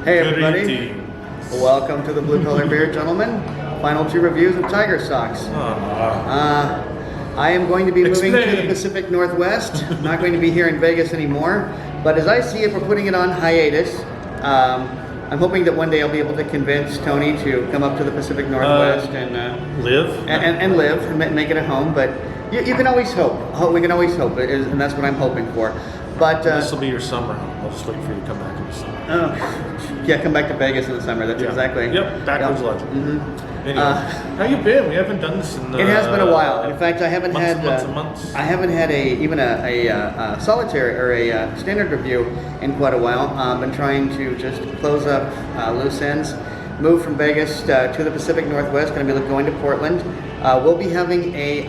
Hey everybody, welcome to the Blue Collar Beer, gentlemen. Final 2 reviews of TigerSox. I am going to be moving to the Pacific Northwest. I'm not going to be here in Vegas anymore, but as I see it, we're putting it on hiatus. I'm hoping that one day I'll be able to convince Tony to come up to the Pacific Northwest and live and make it a home. But you can always hope. We can always hope, and that's what I'm hoping for. But this will be your summer home. I'll just wait for you to come back in the summer. Yeah, come back to Vegas in the summer. That's exactly. Yep, backwards legend. Mm-hmm. Anyway, how you been? We haven't done this in. It has been a while. In fact, I haven't had months. I haven't had even a solitary or a standard review in quite a while. Been trying to just close up loose ends. Moved from Vegas to the Pacific Northwest. Going to be going to Portland. We'll be having a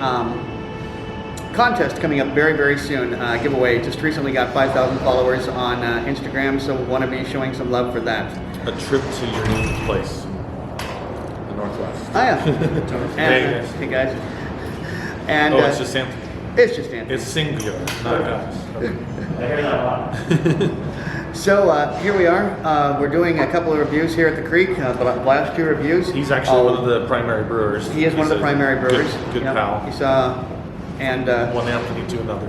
contest coming up very, very soon. Giveaway. Just recently got 5,000 followers on Instagram, so we want to be showing some love for that. A trip to your new place. Northwest. Oh yeah. Vegas. Hey guys. And it's just Anthony. It's just Anthony. It's singular, not guys. So here we are. We're doing a couple of reviews here at the Creek. The last 2 reviews. He's actually one of the primary brewers. He is one of the primary brewers. Good pal. He's one Anthony to another.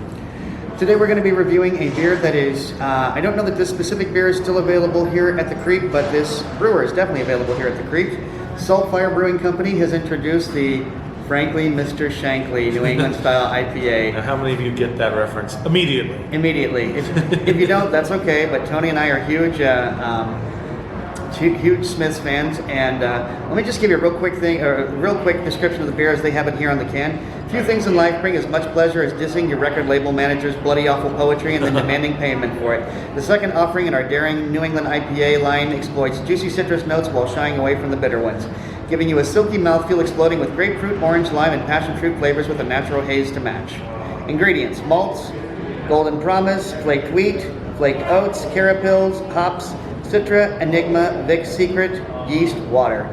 Today we're going to be reviewing a beer that is, I don't know that this specific beer is still available here at the Creek, but this brewer is definitely available here at the Creek. SaltFire Brewing Company has introduced the, frankly, Mr. Shankly New England Style IPA. Now, how many of you get that reference immediately? Immediately. If you don't, that's okay, but Tony and I are huge Smiths fans, and let me just give you a real quick description of the beer as they have it here on the can. Few things in life bring as much pleasure as dissing your record label manager's bloody awful poetry and then demanding payment for it. The second offering in our daring New England IPA line exploits juicy citrus notes while shying away from the bitter ones, giving you a silky mouthfeel exploding with grapefruit, orange, lime, and passion fruit flavors with a natural haze to match. Ingredients: malts, golden promise, flaked wheat, flaked oats, carapils, hops, Citra, Enigma, Vic's Secret, yeast, water.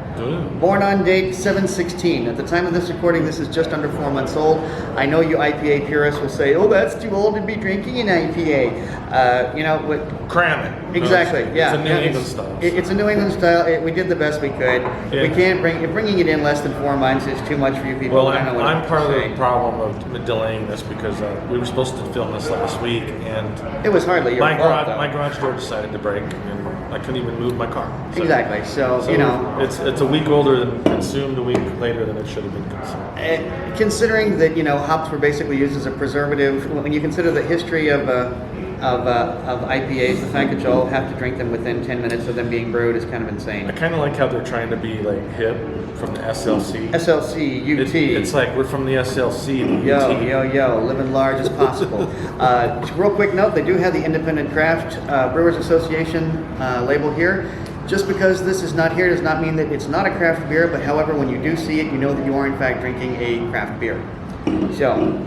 Born on date 7/16. At the time of this recording, this is just under 4 months old. I know you IPA purists will say, "Oh, that's too old to be drinking an IPA." You know what? Cram it. Exactly. It's a New England style. It's a New England style. We did the best we could. Yeah. We can't bringing it in less than 4 months is too much for you people. Well, I'm part of the problem of delaying this because we were supposed to film this last week, and it was hardly your fault. My garage door decided to break, and I couldn't even move my car. So, exactly. So you know, it's a week older than consumed, a week later than it should have been consumed. Considering that hops were basically used as a preservative, when you consider the history of IPAs, the fact that you all have to drink them within 10 minutes of them being brewed is kind of insane. I kind of like how they're trying to be like hip from the SLC. SLC, UT. It's like we're from the SLC. Yo, living large as possible. Real quick note, they do have the Independent Craft Brewers Association label here. Just because this is not here does not mean that it's not a craft beer, but however, when you do see it, you know that you are in fact drinking a craft beer. So,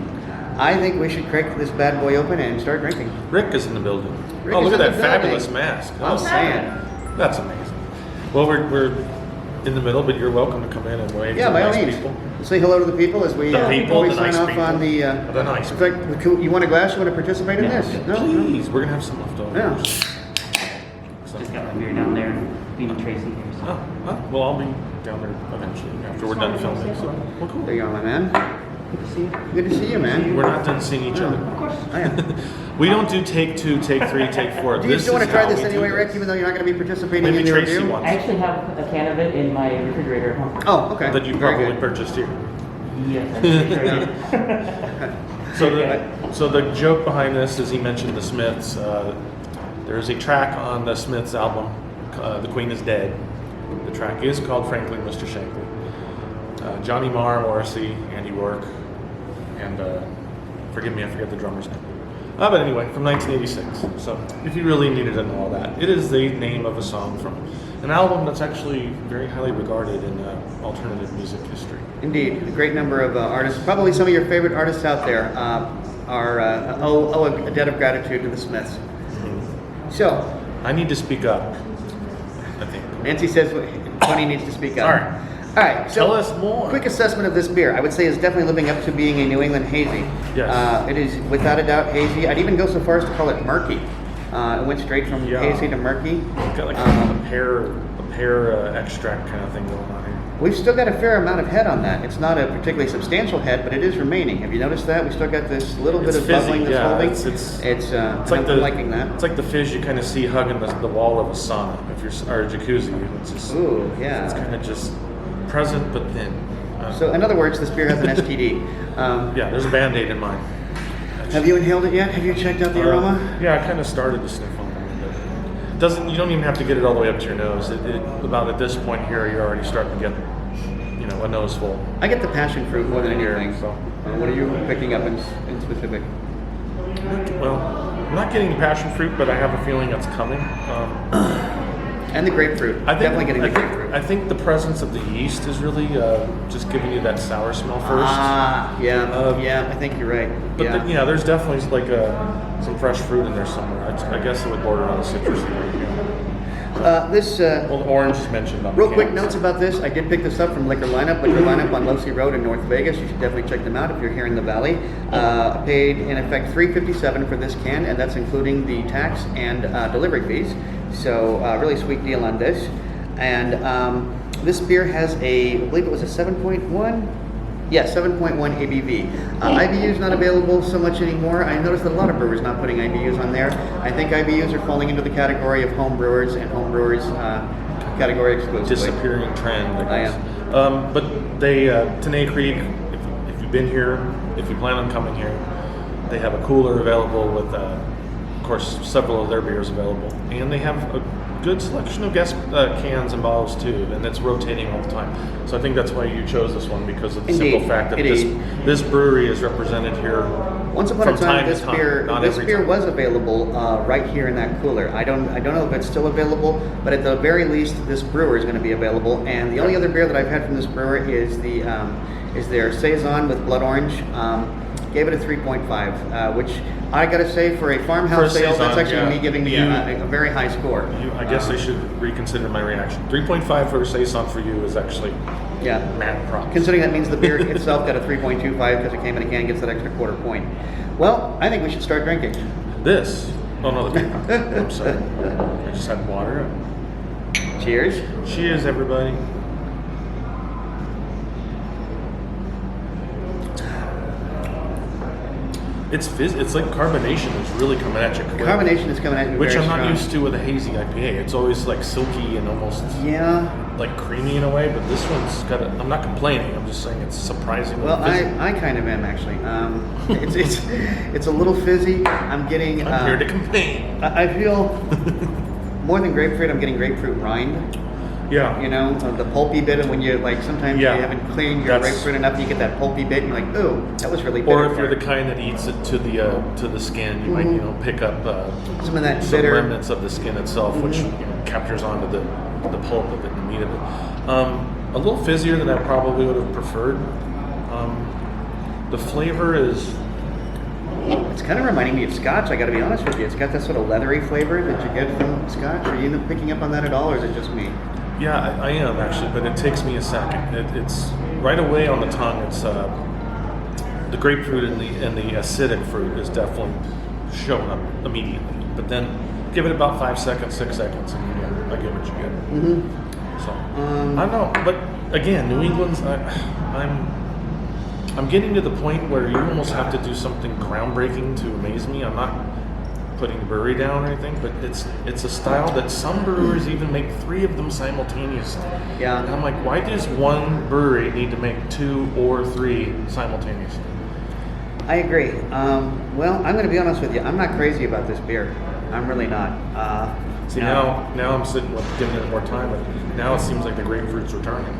I think we should crack this bad boy open and start drinking. Rick is in the building. Rick look is at in that the fabulous building. mask. I'm saying. That's amazing. Well, we're in the middle, but you're welcome to come in and wave to by all nice means. people. Say hello to the people as we The sign nice off people. on the. The nice in fact, you want a glass? You want to participate in this? No, Please, we're gonna have some leftovers. Yeah. Just got my beer down there, being Tracy here. So. Well, I'll be down there eventually after we're done filming. So, well, cool. There you are, my man. Good to see you. Good to see you, man. We're not done seeing each other. Of course. I am. We don't do take 2, take 3, take 4. Do you still want to try is how this we do anyway, Rick? this. Even though you're not going to be participating Maybe in the Tracy review? wants. I actually have a can of it in my refrigerator at home. Oh, okay. That you Very probably good. purchased here. Yes, I'm pretty sure I did. So the joke behind this is he mentioned the Smiths. There's a track on the Smiths album, "The Queen Is Dead." The track is called "Frankly, Mr. Shankly." Johnny Marr, Morrissey, Andy Rourke, and forgive me, I forget the drummer's name. But anyway, from 1986. So if you really needed to know all that, it is the name of a song from an album that's actually very highly regarded in alternative music history. Indeed, a great number of artists, probably some of your favorite artists out there, owe a debt of gratitude to the Smiths. So, I need to speak up, I think. Nancy says Tony needs to speak up. Sorry. All right, so Tell us more. Quick assessment of this beer. I would say is definitely living up to being a New England hazy. Yes. It is without a doubt hazy. I'd even go so far as to call it murky. It went straight from Yeah. hazy to murky. It's got like a pear extract kind of thing going on here. We've still got a fair amount of head on that. It's not a particularly substantial head, but it is remaining. Have you noticed that? We still got this little bit It's of fizzy, bubbling that's yeah, holding. it's like I'm liking that. It's like the fizz you kind of see hugging the wall of a sauna, or a jacuzzi. It's just, Ooh, yeah. it's kind of just present but thin. So, in other words, this beer has an STD. Yeah, there's a Band-Aid in mine. Have you inhaled it yet? Have you checked out the aroma? Yeah, I kind of started to sniff on it. But you don't even have to get it all the way up to your nose. About at this point here, you're already starting to get, a nose full. I get the passion fruit more than anything. So. What are you picking up in specific? Well, I'm not getting passion fruit, but I have a feeling it's coming. And the grapefruit. Definitely getting the grapefruit. I think the presence of the yeast is really just giving you that sour smell first. Yeah, I think you're right. But there's definitely like some fresh fruit in there somewhere. I guess it would border on the citrus. Well, the orange is mentioned on Real the quick cans. notes about this. I did pick this up from Liquor Lineup on Losey Road in North Vegas. You should definitely check them out if you're here in the Valley. I paid, in effect, $3.57 for this can, and that's including the tax and delivery fees. So, really sweet deal on this. And this beer has I believe it was a 7.1? Yeah, 7.1 ABV. IBU is not available so much anymore. I noticed that a lot of brewers not putting IBUs on there. I think IBUs are falling into the category of home brewers and home brewers category exclusively. Disappearing trend, I guess. Yeah. But they, daCreek, if you've been here, if you plan on coming here, they have a cooler available with, of course, several of their beers available. And they have a good selection of guest cans and bottles too, and it's rotating all the time. So I think that's why you chose this one, because of the simple fact that this brewery is represented here. Once upon a time, this beer beer was available right here in that cooler. I don't know if it's still available, but at the very least, this brewer is going to be available. And the only other beer that I've had from this brewer is their saison with blood orange. Gave it a 3.5, which I gotta say, for a farmhouse sale, that's actually me giving me a very high score. I guess I should reconsider my reaction. 3.5 for a saison for you is actually mad props. Considering that means the beer itself got a 3.25 because it came in a can, gets that extra quarter point. Well, I think we should start drinking. This? Oh no, the beer. I'm sorry. I just had water. Cheers. Cheers, everybody. It's like carbonation is really coming at you quick. Carbonation is coming at you Which very I'm not strong. used to with a hazy IPA. It's always like silky and almost like creamy in a way, but this one's got I'm not complaining, I'm just saying it's surprisingly fizzy. I kind of am actually. It's a little fizzy. I'm here to complain. I feel more than grapefruit, I'm getting grapefruit rind. Yeah. The pulpy bit of when you sometimes you haven't cleaned your grapefruit enough, you get that pulpy bit and you're like, ooh, that was really bitter. Or if you're the kind that eats it to the skin, you might pick up some of that some bitter remnants of the skin itself, which captures onto the pulp of it, the meat of it. A little fizzier than I probably would have preferred. The flavor is. It's kind of reminding me of Scotch, I gotta be honest with you. It's got that sort of leathery flavor that you get from Scotch. Are you picking up on that at all, or is it just me? Yeah, I am actually, but it takes me a second. It's right away on the tongue. It's the grapefruit and the acidic fruit is definitely showing up immediately. But then give it about 5 seconds, 6 seconds, and I get what you get. So I don't know, but again, New England's. I'm getting to the point where you almost have to do something groundbreaking to amaze me. I'm not putting the brewery down or anything, but it's a style that some brewers even make 3 of them simultaneously. Yeah. And I'm like, why does one brewery need to make 2 or 3 simultaneously? I agree. Well, I'm going to be honest with you. I'm not crazy about this beer. I'm really not. See, now I'm sitting with giving it more time, but now it seems like the grapefruit's returning.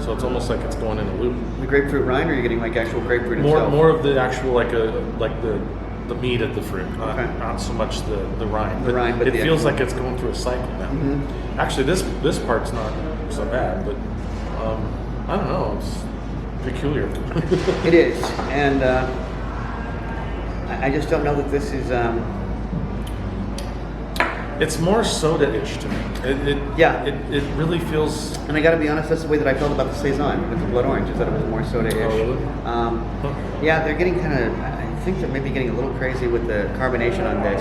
So it's almost like it's going in a loop. The grapefruit rind, or are you getting like actual grapefruit itself? More of the actual like the meat of the fruit, not so much the rind. The rind, but it feels like it's going through a cycle now. Actually, this part's not so bad, but I don't know. It's peculiar. It is, and I just don't know that this is. It's more soda-ish to me. It really feels. And I got to be honest, that's the way that I felt about the saison with the blood orange, is that it was more soda-ish. Oh, really? Yeah, they're getting kind of. I think they're maybe getting a little crazy with the carbonation on this.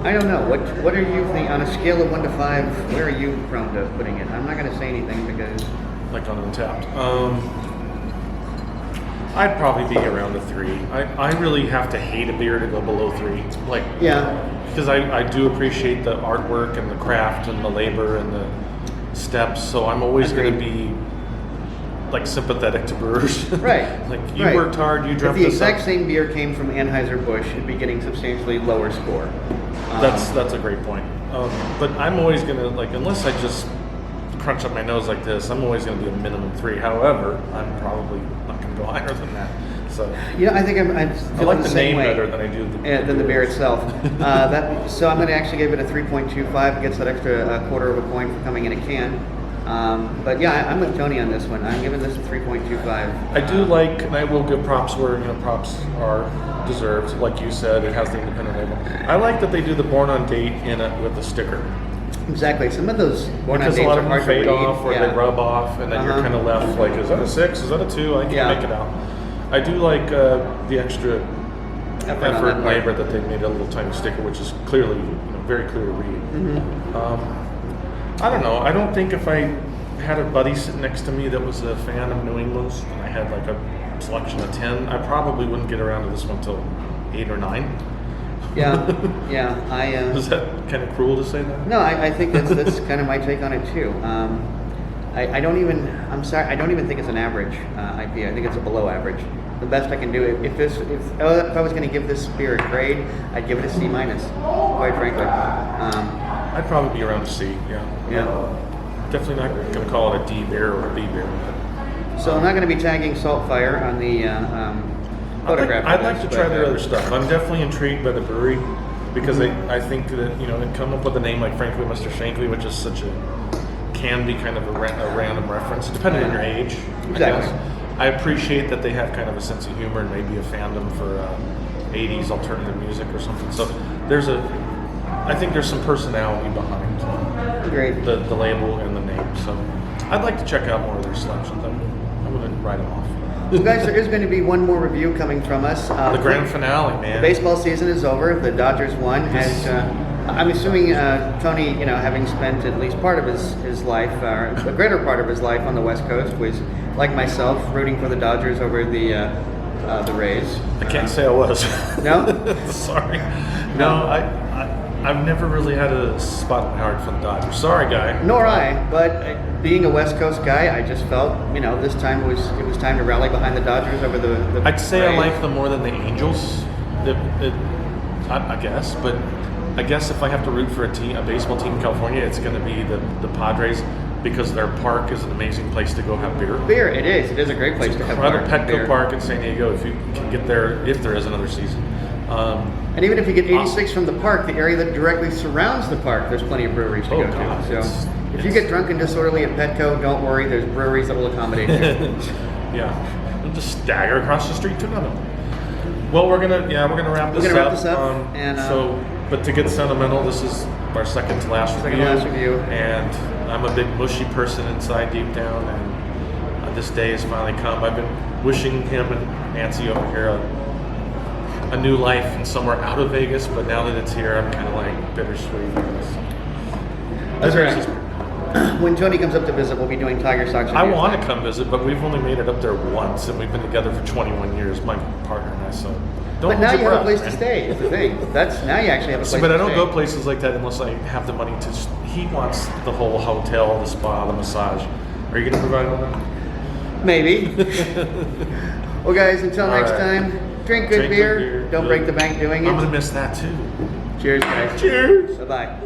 I don't know. What are you think on a scale of 1 to 5? Where are you prone to putting it? I'm not going to say anything because Like on Untapped. I'd probably be around a 3. I really have to hate a beer to go below 3. Like, yeah, because I do appreciate the artwork and the craft and the labor and the steps, so I'm always going to be like sympathetic to brewers. right. Like, you right. worked hard, you If dreamt the this exact up. same beer came from Anheuser-Busch, it'd be getting substantially lower score. That's a great point. But I'm always going to, like, unless I just crunch up my nose like this, I'm always going to be a minimum 3. However, I'm probably not going to go higher than that. So I think I feel like the the same name way better than I do than the beer itself. So I'm going to actually give it a 3.25. It gets that extra quarter of a point for coming in a can. But yeah, I'm with Tony on this one. I'm giving this a 3.25. I do like, and I will give props where props are deserved. Like you said, it has the independent label. I like that they do the born on date in it with the sticker. Exactly. Some of those born on Because a dates lot are of them hard to fade read. off or yeah. they rub off, and then you're kind of left like, is that a 6? Is that a 2? I can't Yeah. make it out. I do like the extra Effort on effort that and part. labor that they made a little tiny sticker, which is clearly, very clear to read. I don't know. I don't think if I had a buddy sitting next to me that was a fan of New England's and I had like a selection of 10, I probably wouldn't get around to this one till 8 or 9. Yeah. Is that kind of cruel to say that? No, I think that's kind of my take on it too. I don't even. I'm sorry. I don't even think it's an average IPA. I think it's a below average. The best I can do. If I was going to give this beer a grade, I'd give it a C minus. Quite frankly. I'd probably be around a C. Yeah. Definitely not going to call it a D beer or a B beer. So I'm not going to be tagging SaltFire on the photograph. I'd like to try their other stuff. I'm definitely intrigued by the brewery because I think that to come up with a name like Frankly Mr. Shankly, which is such can be kind of a random reference depending on your age. Exactly. I appreciate that they have kind of a sense of humor and maybe a fandom for 80s alternative music or something. So I think there's some personality behind Great. the label and the name. So I'd like to check out more of their selections. I wouldn't write them off. Well, guys, there is going to be one more review coming from us. The grand finale, man. The baseball season is over. The Dodgers won. I'm assuming Tony, having spent at least part of his life, a greater part of his life on the West Coast, was like myself, rooting for the Dodgers over the Rays. I can't say I was. No? Sorry. No, I've never really had a spot in my heart for the Dodgers. Sorry, guy. Nor I. But being a West Coast guy, I just felt, this time it was time to rally behind the Dodgers over the I'd say Rays. I like them more than the Angels. I guess, but I guess if I have to root for a baseball team in California, it's going to be the Padres because their park is an amazing place to go have beer. Beer, it is. It is a great place to have Rather beer. Petco Park in San Diego if you can get there, if there is another season. And even if you get 86 from the park, the area that directly surrounds the park, there's plenty of breweries to go God, to. So if you get drunk and disorderly at Petco, don't worry, there's breweries that will accommodate you. Yeah, we'll just stagger across the street to another one. Well, we're gonna wrap this up. But to get sentimental, this is our second to last review. And I'm a big mushy person inside deep down, and this day has finally come. I've been wishing him and Nancy over here a new life and somewhere out of Vegas, but now that it's here, I'm kind of like bittersweet. That's right. When Tony comes up to visit, we'll be doing TigerSox. I want to come visit, but we've only made it up there once, and we've been together for 21 years, my partner and I. So But now you have a place to stay. Is the thing. Now you actually have a place. But to I don't stay. go places like that unless I have the money to. He wants the whole hotel, the spa, the massage. Are you going to provide all that? Maybe. Well, guys, until All next right. time, drink good beer. Don't break the bank doing it. I'm going to miss that too. Cheers, guys. Cheers. Bye-bye.